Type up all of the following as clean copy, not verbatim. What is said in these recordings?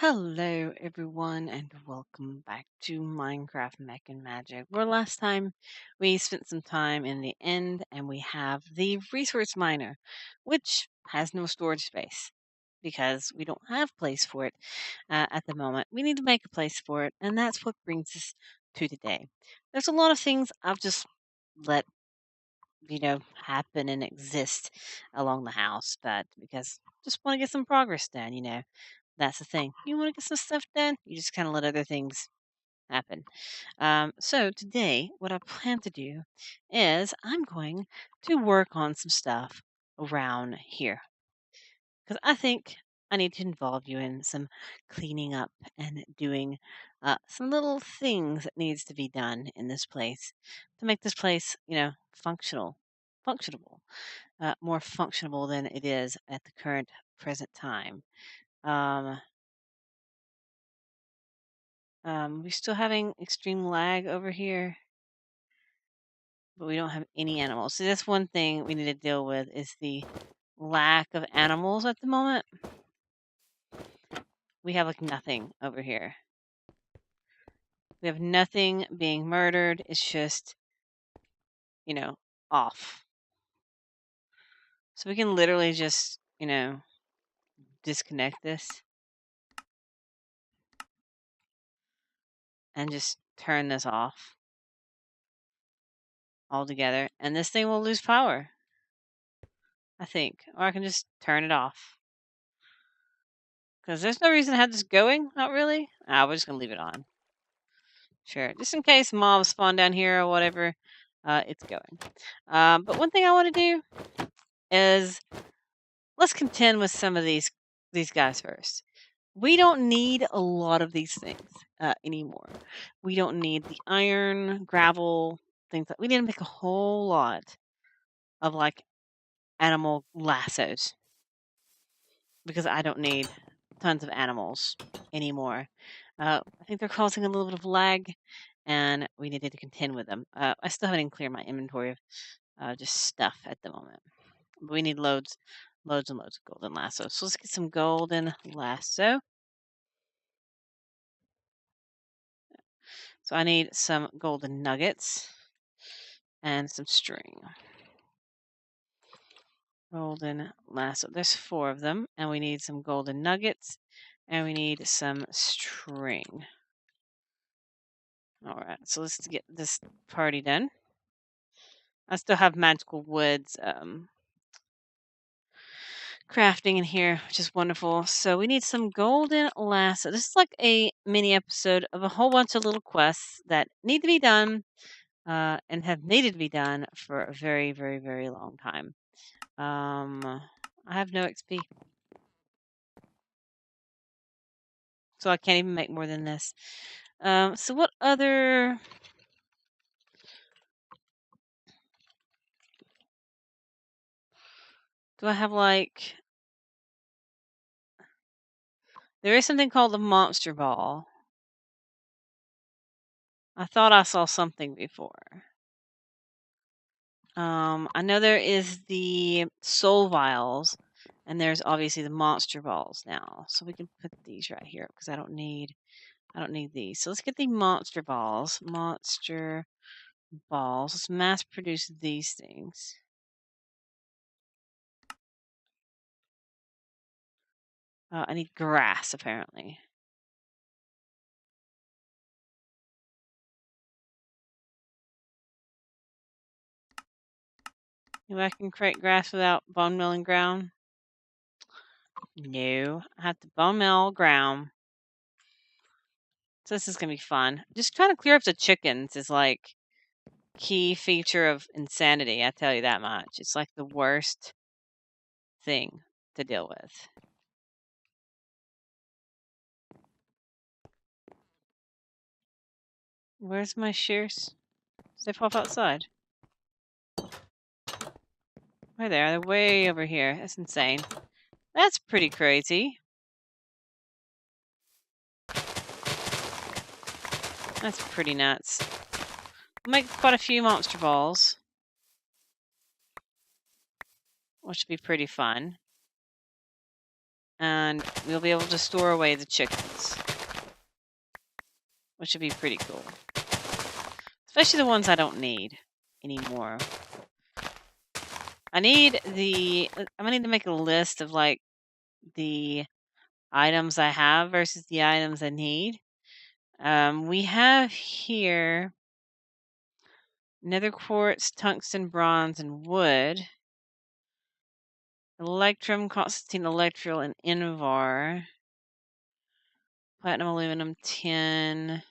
Hello, everyone, and welcome back to Minecraft Mech and Magic. Where last time we spent some time in the end, and we have the resource miner, which has no storage space because we don't have place for it at the moment. We need to make a place for it, and that's what brings us to today. There's a lot of things I've just let happen and exist along the house, but because just want to get some progress done. That's the thing. You want to get some stuff done, you just kind of let other things happen. So today, what I plan to do is I'm going to work on some stuff around here because I think I need to involve you in some cleaning up and doing some little things that needs to be done in this place to make this place, functionable, more functionable than it is at the current present time. Um, we're still having extreme lag over here, but we don't have any animals. So that's one thing we need to deal with is the lack of animals at the moment. We have like nothing over here. We have nothing being murdered. It's just, off. So we can literally just, disconnect this and just turn this off altogether. And this thing will lose power, I think. Or I can just turn it off. Because there's no reason to have this going. Not really. We're just going to leave it on. Sure. Just in case mobs spawn down here or whatever, it's going. But one thing I want to do is let's contend with some of these guys first. We don't need a lot of these things anymore. We don't need the iron, gravel, things like we need to make a whole lot of like animal lassos because I don't need tons of animals anymore. I think they're causing a little bit of lag, and we needed to contend with them. I still haven't even cleared my inventory of just stuff at the moment. But we need loads and loads of golden lasso. So let's get some golden lasso. So I need some golden nuggets and some string. Golden lasso. There's 4 of them, and we need some golden nuggets, and we need some string. All right, so let's get this party done. I still have magical woods crafting in here, which is wonderful. So we need some golden lasso. This is like a mini episode of a whole bunch of little quests that need to be done and have needed to be done for a very, very, very long time. I have no XP. So I can't even make more than this. So what other... Do I have like... There is something called the monster ball. I thought I saw something before. I know there is the soul vials, and there's obviously the monster balls now. So we can put these right here because I don't need these. So let's get the monster balls. Monster balls. Let's mass produce these things. I need grass apparently. If I can create grass without bone milling ground. No, I have to bone mill ground. So this is gonna be fun. Just trying to clear up the chickens is like key feature of insanity. I tell you that much. It's like the worst thing to deal with. Where's my shears? Did they pop outside? Where they are? They're way over here. That's insane. That's pretty crazy. That's pretty nuts. We'll make quite a few monster balls, which would be pretty fun. And we'll be able to store away the chickens, which would be pretty cool. Especially the ones I don't need anymore. I'm gonna need to make a list of like the items I have versus the items I need. We have here nether quartz, tungsten, bronze, and wood. Electrum, constantine, electral, and invar. Platinum, aluminum, tin.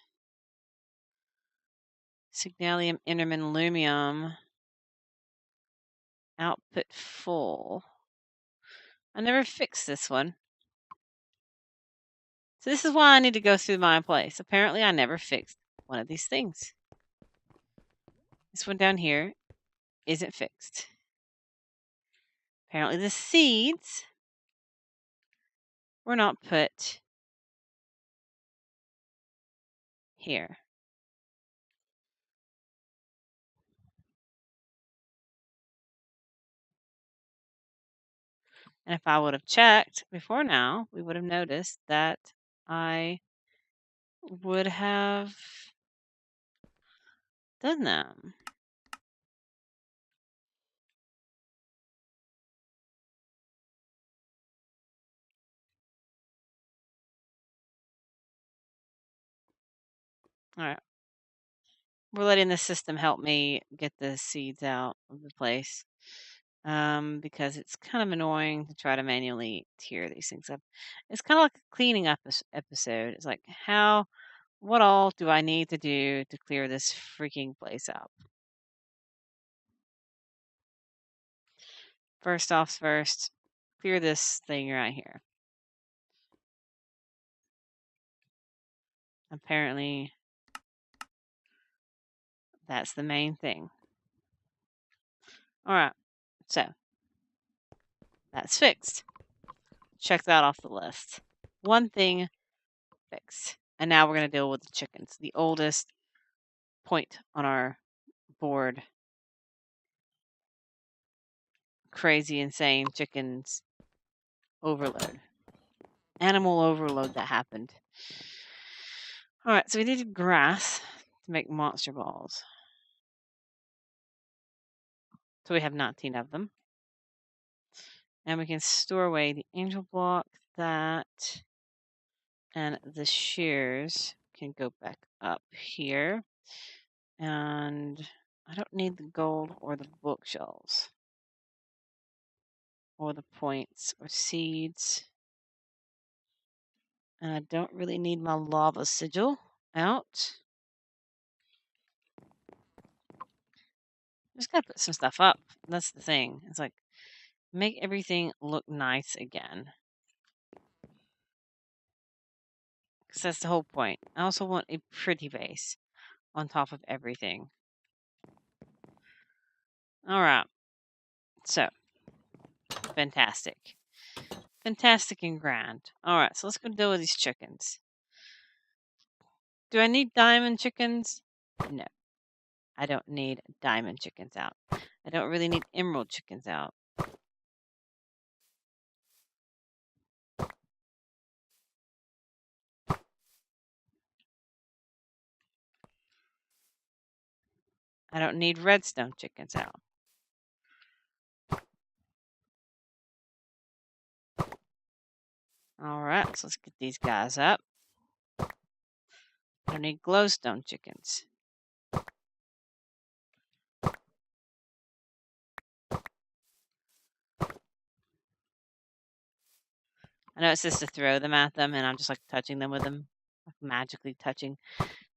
Signalium, intermin, lumium. Output full. I never fixed this one. So this is why I need to go through my place. Apparently I never fixed one of these things. This one down here isn't fixed. Apparently the seeds were not put here. And if I would have checked before now, we would have noticed that I would have done them. All right. We're letting the system help me get the seeds out of the place. Because it's kind of annoying to try to manually tear these things up. It's kind of like a cleaning up episode. It's like, what all do I need to do to clear this freaking place up? First off, first, clear this thing right here. Apparently, that's the main thing. All right, so that's fixed. Check that off the list. One thing fixed. And now we're going to deal with the chickens, the oldest point on our board. Crazy, insane chickens overload. Animal overload that happened. All right, so we needed grass to make monster balls. So we have 19 of them. And we can store away the angel block, that, and the shears can go back up here. And I don't need the gold or the bookshelves or the points or seeds. And I don't really need my lava sigil out. Just gotta put some stuff up. That's the thing. It's like, make everything look nice again. Because that's the whole point. I also want a pretty base on top of everything. Alright. So, fantastic. Fantastic and grand. Alright, so let's go deal with these chickens. Do I need diamond chickens? No. I don't need diamond chickens out. I don't really need emerald chickens out. I don't need redstone chickens out. Alright, so let's get these guys up. I don't need glowstone chickens. I know it says to throw them at them, and I'm just like touching them with them. Like magically touching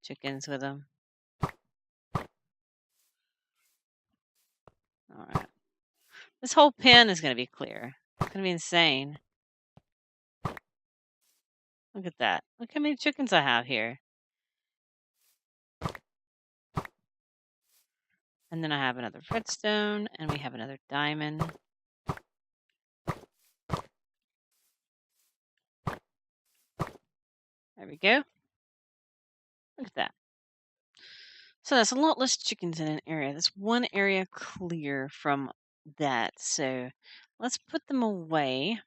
chickens with them. Alright. This whole pen is going to be clear. It's going to be insane. Look at that. Look how many chickens I have here. And then I have another redstone, and we have another diamond. There we go. Look at that. So that's a lot less chickens in an area. That's one area clear from that. So let's put them away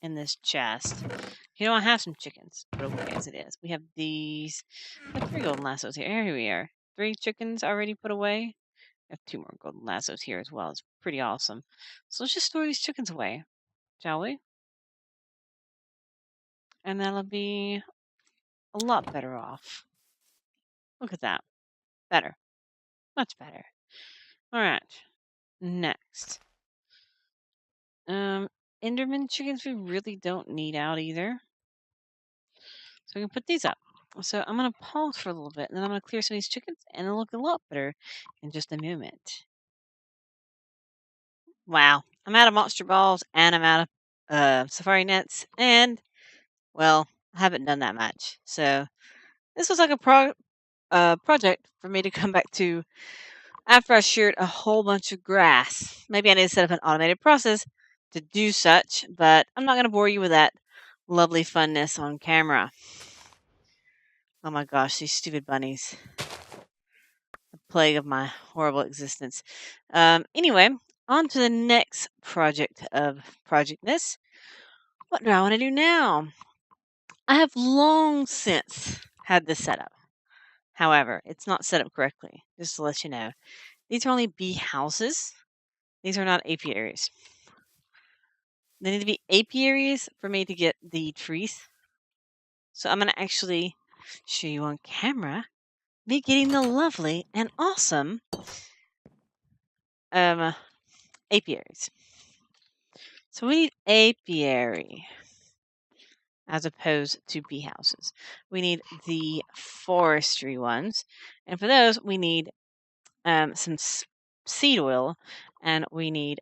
in this chest. You know, I have some chickens put away as it is. We have these. We have 3 golden lassos here. Here we are. 3 chickens already put away. I have 2 more golden lassos here as well. It's pretty awesome. So let's just store these chickens away, shall we? And that'll be a lot better off. Look at that. Better. Much better. Alright. Next. Enderman chickens we really don't need out either. So we can put these up. So I'm going to pause for a little bit, and then I'm going to clear some of these chickens, and it'll look a lot better in just a moment. Wow. I'm out of monster balls, and I'm out of safari nets, and, well, I haven't done that much. So this was like a project for me to come back to after I sheared a whole bunch of grass. Maybe I need to set up an automated process to do such, but I'm not going to bore you with that lovely funness on camera. Oh my gosh, these stupid bunnies. The plague of my horrible existence. Anyway, on to the next project of projectness. What do I want to do now? I have long since had this set up. However, it's not set up correctly, just to let you know. These are only bee houses. These are not apiaries. They need to be apiaries for me to get the trees. So I'm going to actually show you on camera me getting the lovely and awesome apiaries. So we need apiary as opposed to bee houses. We need the forestry ones. And for those, we need some seed oil, and we need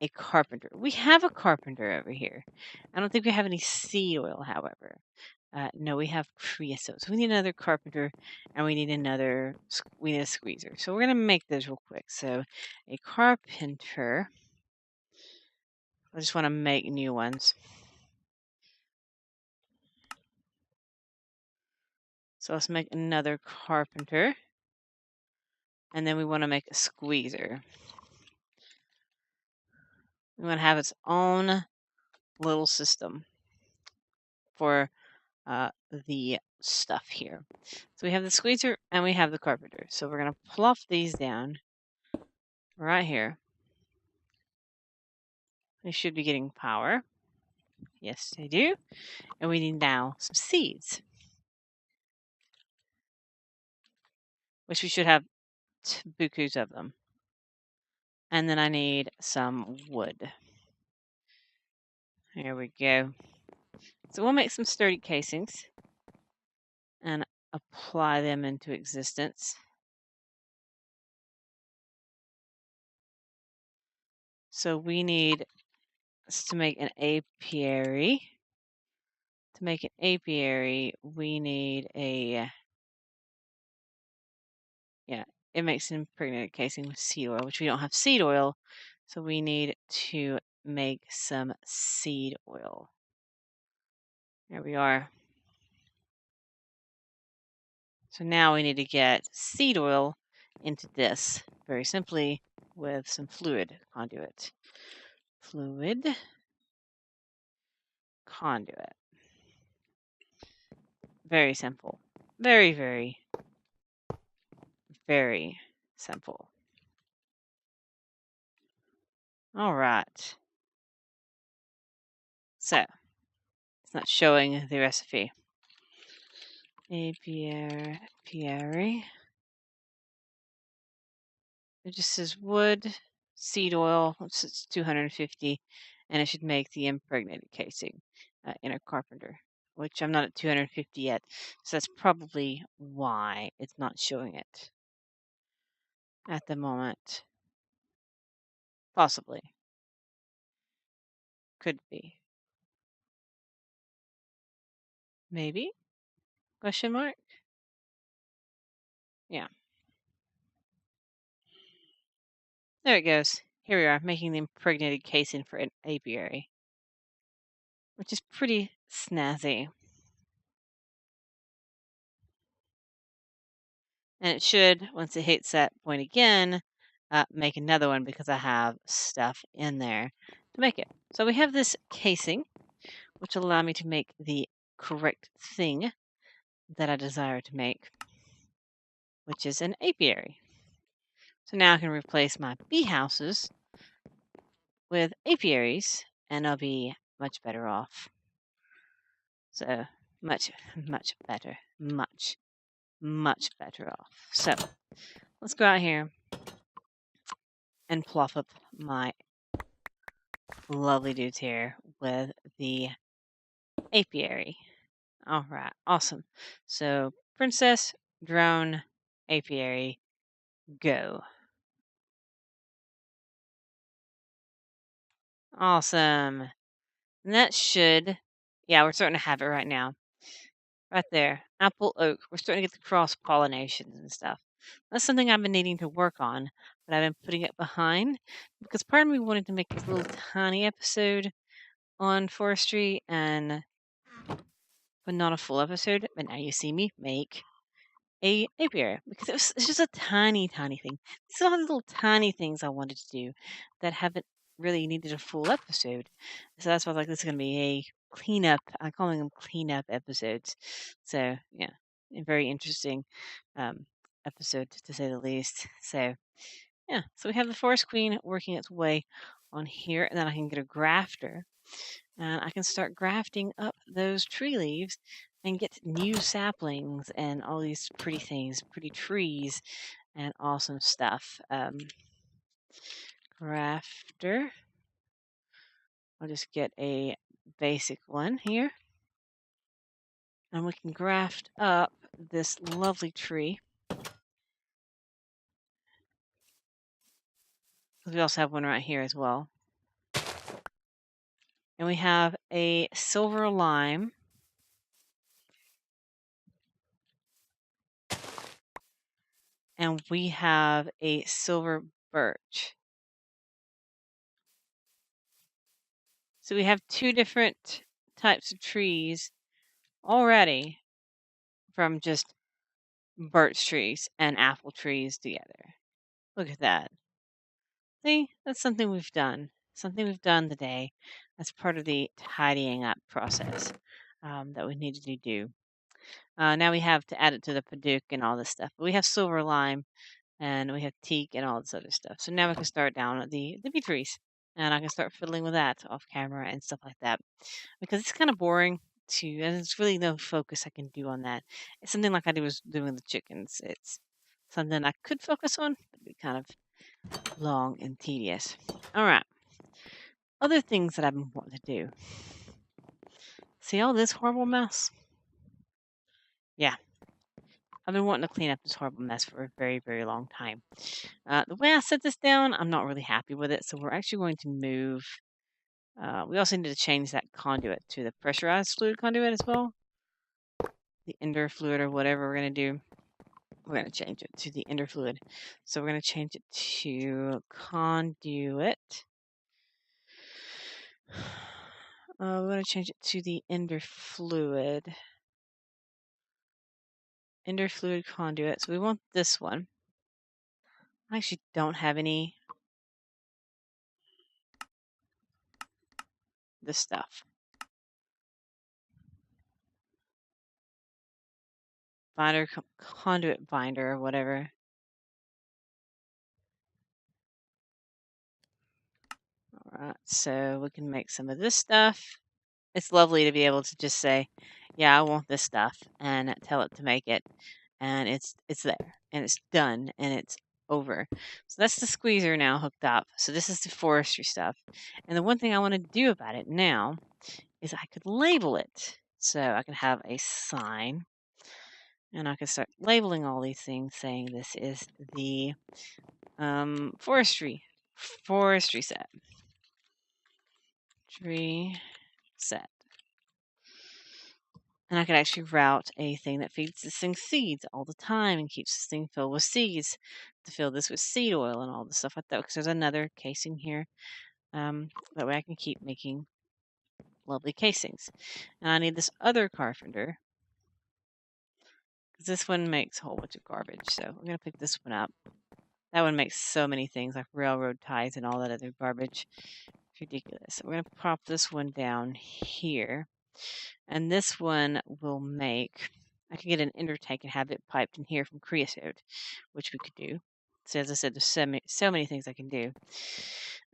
a carpenter. We have a carpenter over here. I don't think we have any seed oil, however. No, we have creosote. So we need another carpenter, and we need a squeezer. So we're going to make those real quick. So a carpenter. I just want to make new ones. So let's make another carpenter. And then we want to make a squeezer. We want to have its own little system for the stuff here. So we have the squeezer and we have the carpenter. So we're going to plop these down right here. They should be getting power. Yes, they do. And we need now some seeds, which we should have bukus of them. And then I need some wood. Here we go. So we'll make some sturdy casings and apply them into existence. So we need to make an apiary. To make an apiary, we need it makes an impregnated casing with seed oil, which we don't have seed oil. So we need to make some seed oil. There we are. So now we need to get seed oil into this very simply with some fluid conduit. Fluid conduit. Very simple. Very, very, very simple. All right. So, it's not showing the recipe. Apiary. It just says wood, seed oil, it's 250, and it should make the impregnated casing in a carpenter, which I'm not at 250 yet, so that's probably why it's not showing it at the moment. Possibly. Could be. Maybe? Question mark? Yeah. There it goes. Here we are, making the impregnated casing for an apiary, which is pretty snazzy. And it should, once it hits that point again, make another one because I have stuff in there to make it. So we have this casing. which will allow me to make the correct thing that I desire to make, which is an apiary. So now I can replace my bee houses with apiaries, and I'll be much better off. So much, much better. Much, much better off. So let's go out here and plop up my lovely dudes here with the apiary. All right, awesome. So princess, drone, apiary, go. Awesome. And that should, yeah, we're starting to have it right now. Right there. Apple oak. We're starting to get the cross pollinations and stuff. That's something I've been needing to work on, but I've been putting it behind because part of me wanted to make this little tiny episode on forestry and but not a full episode. But now you see me make a apiary because it's just a tiny, tiny thing. These are all the little tiny things I wanted to do that haven't really needed a full episode. So that's why I was like, this is going to be a cleanup. I'm calling them cleanup episodes. So yeah, a very interesting episode to say the least. So yeah, so we have the forest queen working its way on here, and then I can get a grafter and I can start grafting up those tree leaves and get new saplings and all these pretty things, pretty trees and awesome stuff. Grafter. I'll just get a basic one here. And we can graft up this lovely tree. We also have one right here as well. And we have a silver lime. And we have a silver birch. So we have two different types of trees already from just birch trees and apple trees together. Look at that. See, that's something we've done. Something we've done today. That's part of the tidying up process that we needed to do. Now we have to add it to the Paduk and all this stuff. But we have silver lime and we have teak and all this other stuff. So now we can start down at the bee trees. And I can start fiddling with that off camera and stuff like that. Because it's kind of boring to, and there's really no focus I can do on that. It's something like I was doing with the chickens. It's something I could focus on, but it'd be kind of long and tedious. All right. Other things that I've been wanting to do. See all this horrible mess? Yeah. I've been wanting to clean up this horrible mess for a very, very long time. The way I set this down, I'm not really happy with it. So we're actually going to move. We also need to change that conduit to the pressurized fluid conduit as well. The ender fluid or whatever we're going to do. We're going to change it to the ender fluid. So we're going to change it to conduit. We're going to change it to the ender fluid. Ender fluid conduit. So we want this one. I actually don't have any this stuff. Binder, conduit binder or whatever. All right, so we can make some of this stuff. It's lovely to be able to just say, yeah, I want this stuff and tell it to make it. And it's there and it's done and it's over. So that's the squeezer now hooked up. So this is the forestry stuff. And the one thing I want to do about it now is I could label it. So I can have a sign and I can start labeling all these things saying this is the forestry set. Tree set. And I could actually route a thing that feeds this thing seeds all the time and keeps this thing filled with seeds to fill this with seed oil and all the stuff like that. Because there's another casing here. That way I can keep making lovely casings. And I need this other carpenter. Because this one makes a whole bunch of garbage. So we're going to pick this one up. That one makes so many things like railroad ties and all that other garbage. ridiculous. We're going to pop this one down here. And this one will make... I can get an ender tank and have it piped in here from creosote, which we could do. So as I said, there's so many things I can do.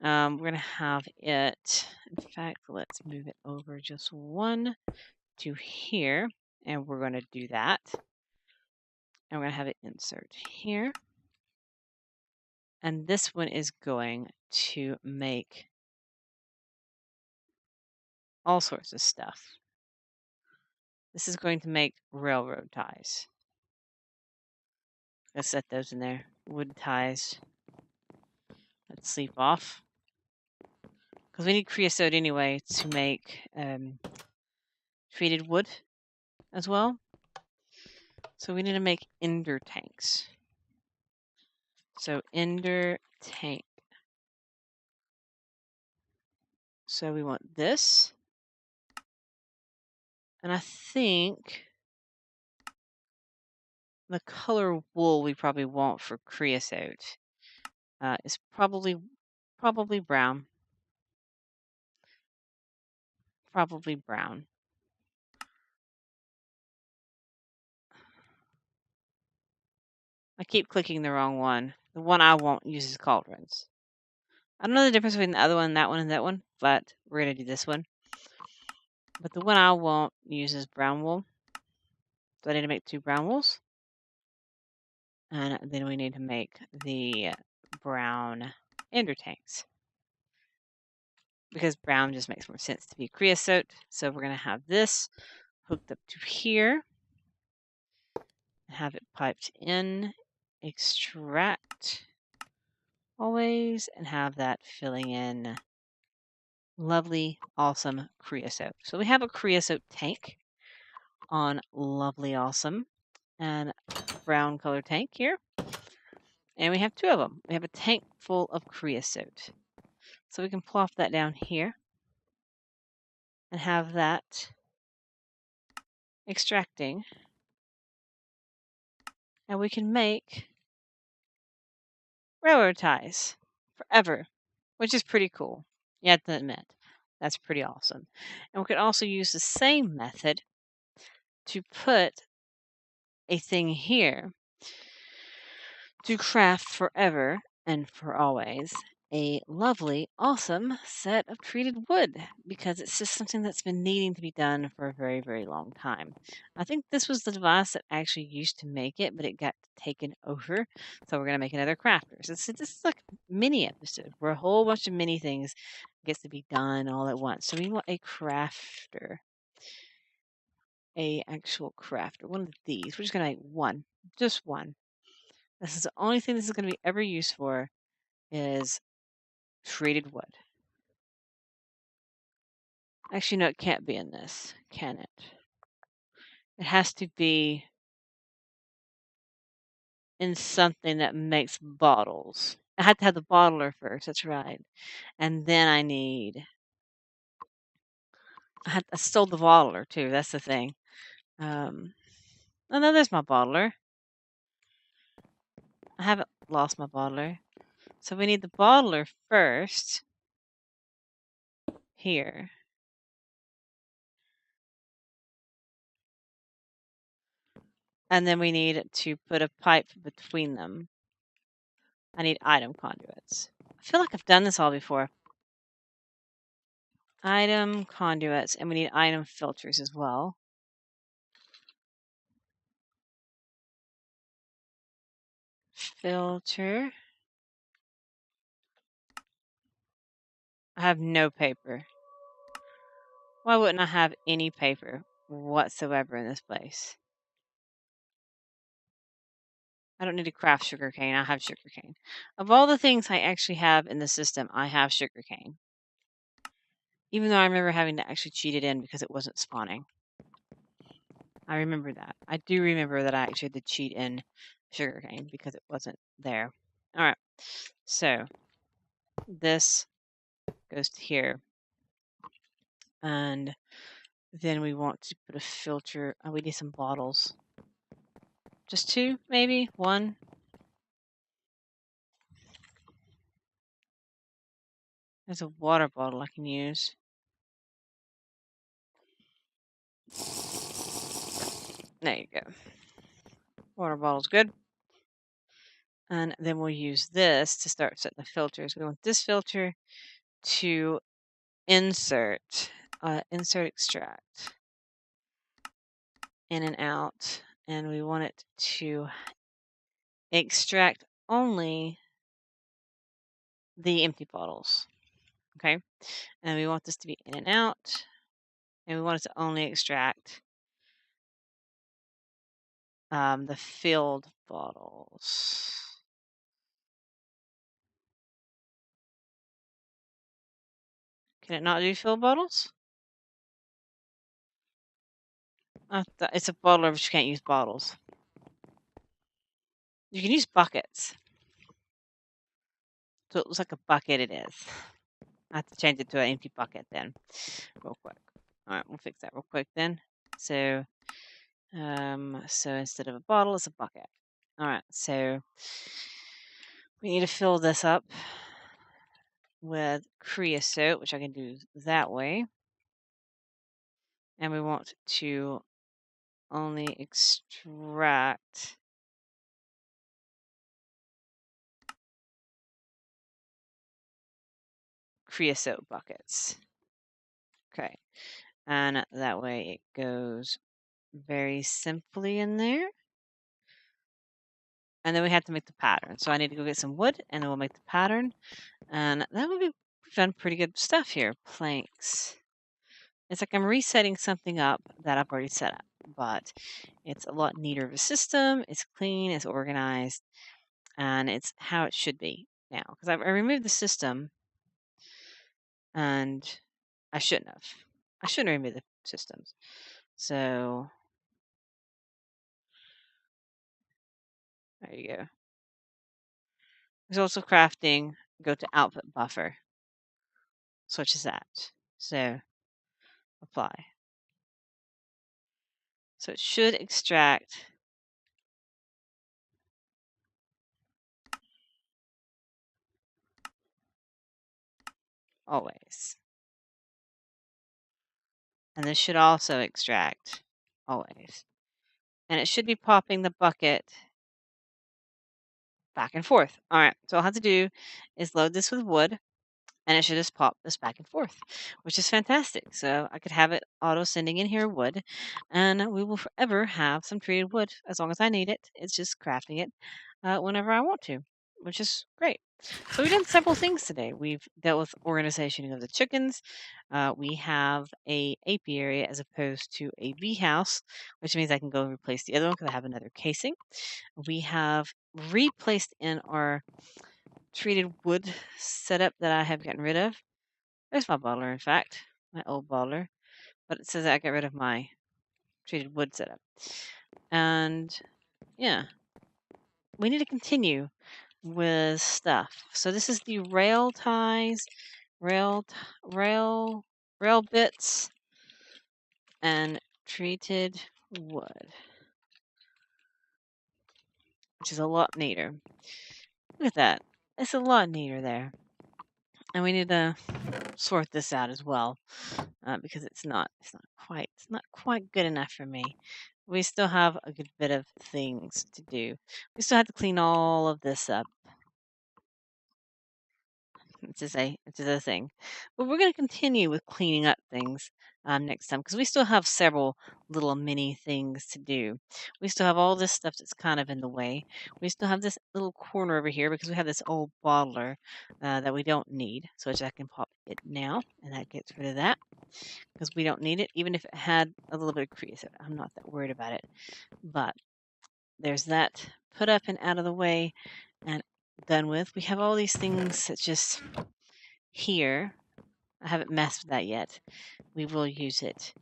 We're going to have it... In fact, let's move it over just one to here. And we're going to do that. And we're going to have it insert here. And this one is going to make all sorts of stuff. This is going to make railroad ties. Let's set those in there. Wood ties. Let's sleep off. Because we need creosote anyway to make treated wood as well. So we need to make ender tanks. So ender tank. So we want this. And I think the color wool we probably want for creosote is probably brown. Probably brown. I keep clicking the wrong one. The one I want uses cauldrons. I don't know the difference between the other one, that one, and that one, but we're going to do this one. But the one I want uses brown wool. So I need to make 2 brown wools. And then we need to make the brown ender tanks. Because brown just makes more sense to be creosote. So we're going to have this hooked up to here. Have it piped in. Extract. Always. And have that filling in lovely, awesome creosote. So we have a creosote tank on lovely, awesome, and brown color tank here. And we have 2 of them. We have a tank full of creosote. So we can plop that down here and have that extracting. And we can make railroad ties forever, which is pretty cool. You have to admit, that's pretty awesome. And we could also use the same method to put a thing here to craft forever and for always a lovely, awesome set of treated wood, because it's just something that's been needing to be done for a very, very long time. I think this was the device that actually used to make it, but it got taken over. So we're going to make another crafter. So this is like a mini episode where a whole bunch of mini things gets to be done all at once. So we want a crafter. A actual crafter. One of these. We're just going to make one. Just one. This is the only thing this is going to be ever used for is treated wood. Actually, no, it can't be in this, can it? It has to be in something that makes bottles. I had to have the bottler first, that's right. And then I need... I stole the bottler, too, that's the thing. Oh, no, there's my bottler. I haven't lost my bottler. So we need the bottler first. Here. And then we need to put a pipe between them. I need item conduits. I feel like I've done this all before. Item conduits, and we need item filters as well. Filter. I have no paper. Why wouldn't I have any paper whatsoever in this place? I don't need to craft sugarcane. I have sugarcane. Of all the things I actually have in the system, I have sugarcane. Even though I remember having to actually cheat it in because it wasn't spawning. I remember that. I do remember that I actually had to cheat in sugarcane because it wasn't there. Alright. So, this goes to here. And then we want to put a filter. Oh, we need some bottles. Just 2, maybe? 1? There's a water bottle I can use. There you go. Water bottle's good. And then we'll use this to start setting the filters. We want this filter to insert extract in and out. And we want it to extract only the empty bottles. Okay. And we want this to be in and out. And we want it to only extract the filled bottles. Can it not do filled bottles? It's a bottler, but you can't use bottles. You can use buckets. So it looks like a bucket it is. I have to change it to an empty bucket then, real quick. All right, we'll fix that real quick then. So, so instead of a bottle, it's a bucket. All right, so we need to fill this up with creosote, which I can do that way. And we want to only extract creosote buckets. Okay, and that way it goes very simply in there. And then we have to make the pattern. So I need to go get some wood, and then we'll make the pattern. And that would be, we've done pretty good stuff here. Planks. It's like I'm resetting something up that I've already set up, but it's a lot neater of a system. It's clean, it's organized, and it's how it should be now. Because I removed the system, and I shouldn't have. I shouldn't have removed the systems. So there you go. There's also crafting. Go to output buffer. Switches that. So apply. So it should extract always. And this should also extract always. And it should be popping the bucket back and forth. All right, so all I have to do is load this with wood, and it should just pop this back and forth, which is fantastic. So I could have it auto sending in here wood, and we will forever have some treated wood as long as I need it. It's just crafting it whenever I want to, which is great. So we've done several things today. We've dealt with organization of the chickens. We have a apiary as opposed to a bee house, which means I can go and replace the other one because I have another casing. We have replaced in our treated wood setup that I have gotten rid of. There's my bottler, in fact, my old bottler, but it says that I got rid of my treated wood setup. And yeah, we need to continue with stuff. So this is the rail ties, rail bits, and treated wood, which is a lot neater. Look at that. It's a lot neater there. And we need to sort this out as well because it's not quite good enough for me. We still have a good bit of things to do. We still have to clean all of this up. It's just a thing. But we're going to continue with cleaning up things next time because we still have several little mini things to do. We still have all this stuff that's kind of in the way. We still have this little corner over here because we have this old bottler that we don't need. So I can pop it now, and that gets rid of that because we don't need it, even if it had a little bit of creosote. I'm not that worried about it. But there's that put up and out of the way and done with. We have all these things that just here. I haven't messed with that yet. We will use it.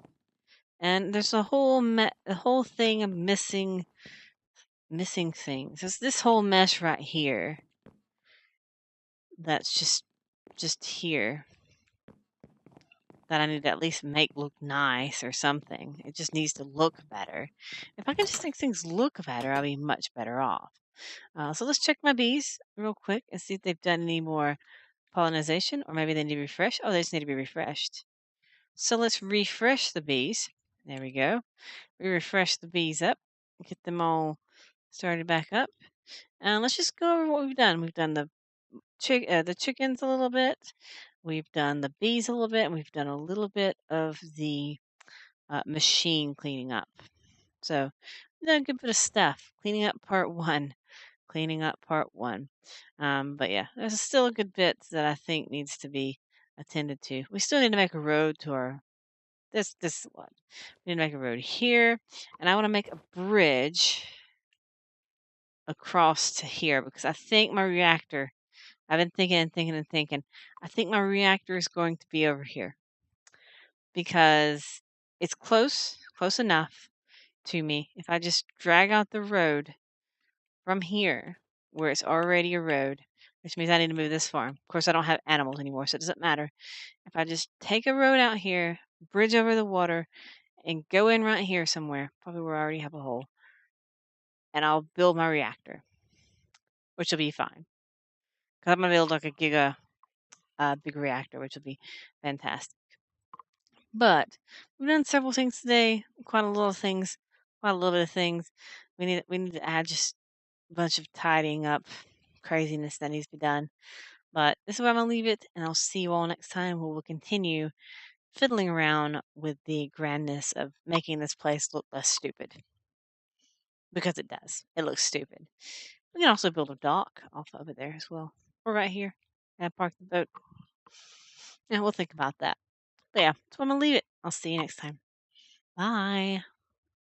And there's a whole thing of missing things. There's this whole mesh right here. That's just here. That I need to at least make look nice or something. It just needs to look better. If I can just make things look better, I'll be much better off. So let's check my bees real quick and see if they've done any more pollination, or maybe they need to be refreshed. Oh, they just need to be refreshed. So let's refresh the bees. There we go. We refresh the bees up, get them all started back up. And let's just go over what we've done. We've done the chickens a little bit. We've done the bees a little bit, and we've done a little bit of the machine cleaning up. So we've done a good bit of stuff. Cleaning up part one. Cleaning up part one. But yeah, there's still a good bit that I think needs to be attended to. We still need to make a road to our this is what we need to make a road here, and I want to make a bridge across to here because I think my reactor. I've been thinking and thinking and thinking. I think my reactor is going to be over here because it's close enough to me. If I just drag out the road from here, where it's already a road, which means I need to move this far. Of course, I don't have animals anymore, so it doesn't matter. If I just take a road out here, bridge over the water, and go in right here somewhere, probably where I already have a hole, and I'll build my reactor, which will be fine. Because I'm going to build like a giga big reactor, which will be fantastic. But we've done several things today, quite a little bit of things. We need to add just a bunch of tidying up craziness that needs to be done. But this is where I'm going to leave it, and I'll see you all next time where we'll continue fiddling around with the grandness of making this place look less stupid. Because it does. It looks stupid. We can also build a dock off of it there as well. Or right here. And park the boat. And we'll think about that. But yeah, so I'm going to leave it. I'll see you next time. Bye.